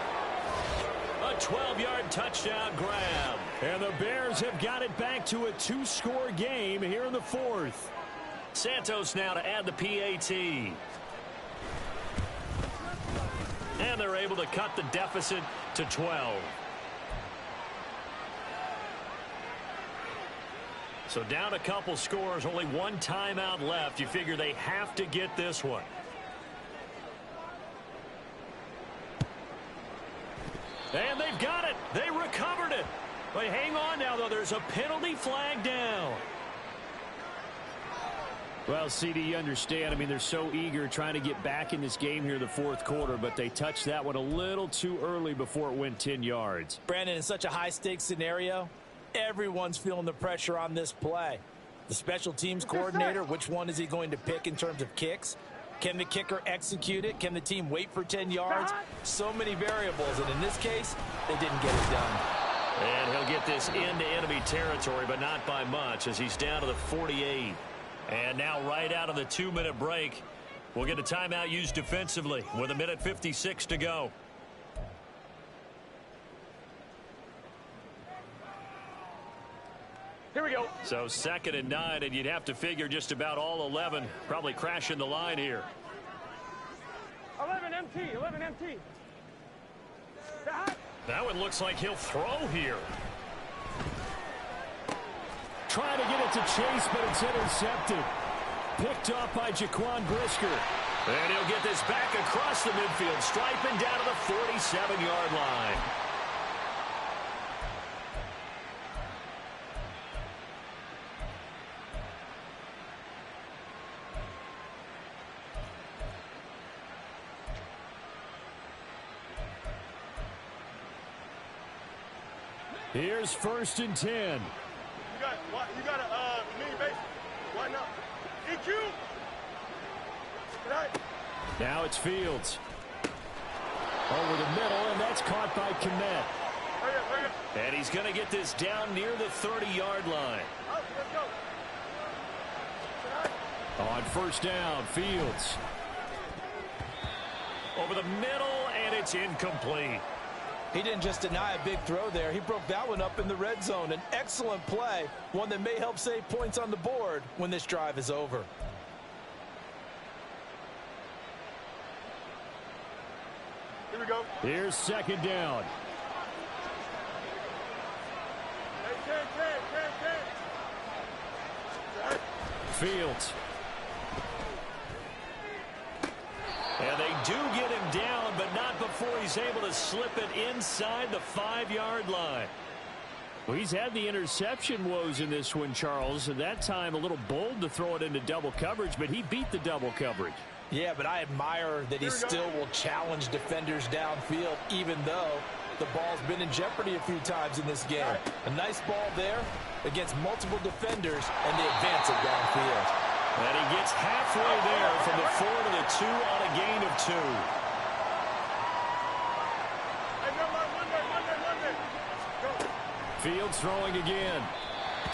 Speaker 2: A 12-yard touchdown grab.
Speaker 1: And the Bears have got it back to a 2-score game here in the 4th.
Speaker 2: Santos now to add the PAT. And they're able to cut the deficit to 12. So down a couple scores, only one timeout left. You figure they have to get this one. And they've got it. They recovered it. But hang on now, though. There's a penalty flag down.
Speaker 1: Well, CD, you understand. I mean, they're so eager trying to get back in this game here in the 4th quarter, but they touched that one a little too early before it went 10 yards.
Speaker 3: Brandon, in such a high-stakes scenario, everyone's feeling the pressure on this play. The special teams coordinator, which one is he going to pick in terms of kicks? Can the kicker execute it? Can the team wait for 10 yards? So many variables, and in this case, they didn't get it done.
Speaker 2: And he'll get this into enemy territory, but not by much as he's down to the 48. And now right out of the 2-minute break, we'll get a timeout used defensively with 1:56 to go.
Speaker 5: Here we go.
Speaker 2: So 2nd and 9, and you'd have to figure just about all 11 probably crashing the line here.
Speaker 5: 11 MT, 11 MT.
Speaker 2: Now it looks like he'll throw here.
Speaker 1: Trying to get it to Chase, but it's intercepted. picked off by Jaquan Brisker.
Speaker 2: And he'll get this back across the midfield stripe and down to the 47-yard line.
Speaker 1: Here's 1st and 10.
Speaker 5: You got a mini base. Why not? EQ. Right.
Speaker 1: Now it's Fields. Over the middle, and that's caught by Kmet.
Speaker 5: Hurry up.
Speaker 2: And he's going to get this down near the 30-yard line.
Speaker 5: Let's go. Right.
Speaker 1: On 1st down, Fields.
Speaker 2: Over the middle, and it's incomplete.
Speaker 3: He didn't just deny a big throw there. He broke that one up in the red zone. An excellent play, one that may help save points on the board when this drive is over.
Speaker 5: Here we go.
Speaker 1: Here's 2nd down.
Speaker 5: Hey, 10. Right.
Speaker 1: Fields.
Speaker 2: And they do get him down, but not before he's able to slip it inside the 5-yard line.
Speaker 1: Well, he's had the interception woes in this one, Charles. At that time, a little bold to throw it into double coverage, but he beat the double coverage.
Speaker 3: Yeah, but I admire that he still will challenge defenders downfield, even though the ball's been in jeopardy a few times in this game. A nice ball there against multiple defenders, and they advance it downfield.
Speaker 2: And he gets halfway there from the 4 to the 2 on a gain of 2.
Speaker 5: Hey, no, one day. Go.
Speaker 1: Fields throwing again.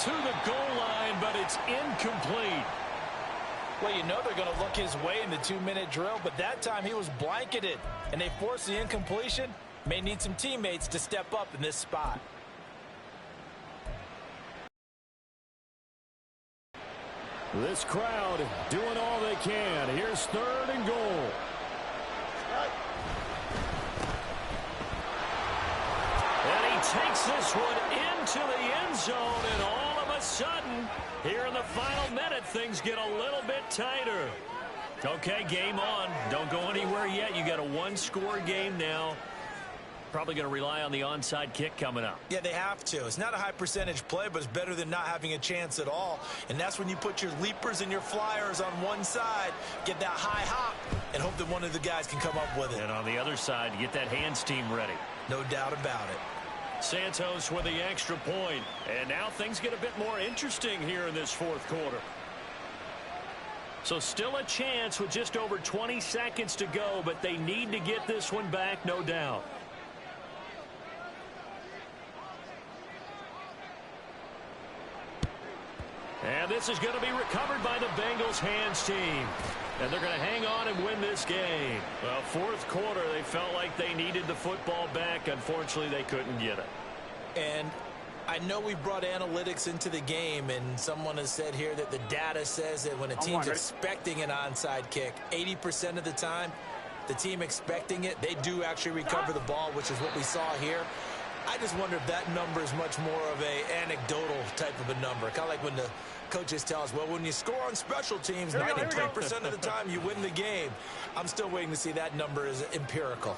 Speaker 2: To the goal line, but it's incomplete.
Speaker 3: Well, you know they're going to look his way in the 2-minute drill, but that time he was blanketed, and they forced the incompletion. May need some teammates to step up in this spot.
Speaker 1: This crowd doing all they can. Here's 3rd and goal.
Speaker 2: And he takes this one into the end zone, and all of a sudden, here in the final minute, things get a little bit tighter. Okay, game on. Don't go anywhere yet. You got a 1-score game now. Probably going to rely on the onside kick coming up.
Speaker 4: Yeah, they have to. It's not a high percentage play, but it's better than not having a chance at all. And that's when you put your leapers and your flyers on one side, get that high hop, and hope that one of the guys can come up with it.
Speaker 2: And on the other side, get that hands team ready.
Speaker 4: No doubt about it.
Speaker 2: Santos with the extra point. And now things get a bit more interesting here in this 4th quarter. So still a chance with just over 20 seconds to go, but they need to get this one back, no doubt. And this is going to be recovered by the Bengals hands team. And they're going to hang on and win this game. Well, 4th quarter, they felt like they needed the football back. Unfortunately, they couldn't get it.
Speaker 4: And I know we brought analytics into the game, and someone has said here that the data says that when a team's expecting an onside kick, 80% of the time, the team expecting it, they do actually recover the ball, which is what we saw here. I just wonder if that number is much more of a anecdotal type of a number. Kind of like when the coaches tell us, well, when you score on special teams, 93% of the time you win the game. I'm still waiting to see that number is empirical.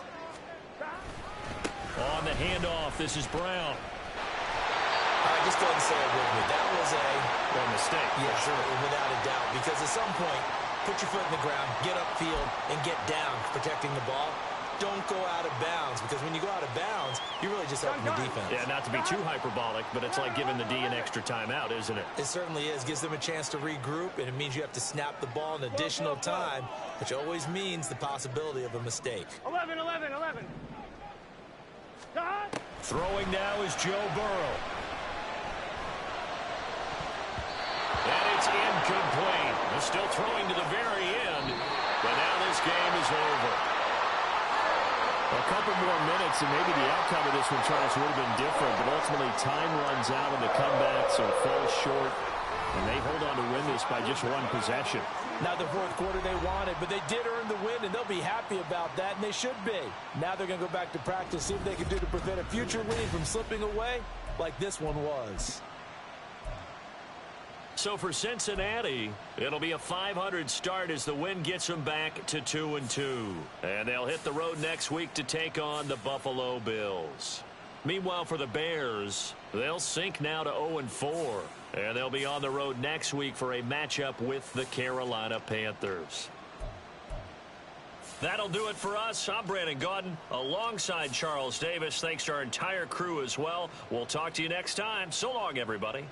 Speaker 2: On the handoff, this is Brown.
Speaker 4: All right, just go ahead and say it with me. That was a
Speaker 2: mistake.
Speaker 4: Yeah, sure, without a doubt. Because at some point, put your foot in the ground, get upfield, and get down protecting the ball. Don't go out of bounds, because when you go out of bounds, you really just helping the defense.
Speaker 2: Yeah, not to be too hyperbolic, but it's like giving the D an extra timeout, isn't it?
Speaker 4: It certainly is. Gives them a chance to regroup, and it means you have to snap the ball an additional time, which always means the possibility of a mistake.
Speaker 5: 11.
Speaker 2: Throwing now is Joe Burrow. And it's incomplete. They're still throwing to the very end, but now this game is over.
Speaker 1: A couple more minutes, and maybe the outcome of this one, Charles, would have been different. But ultimately, time runs out on the comeback, so it falls short. And they hold on to win this by just 1 possession.
Speaker 3: Not the 4th quarter they wanted, but they did earn the win, and they'll be happy about that, and they should be. Now they're going to go back to practice, see what they can do to prevent a future lead from slipping away like this one was.
Speaker 2: So for Cincinnati, it'll be a .500 start as the win gets them back to 2-2. And they'll hit the road next week to take on the Buffalo Bills. Meanwhile, for the Bears, they'll sink now to 0-4. And they'll be on the road next week for a matchup with the Carolina Panthers. That'll do it for us. I'm Brandon Gaudin alongside Charles Davis. Thanks to our entire crew as well. We'll talk to you next time. So long, everybody.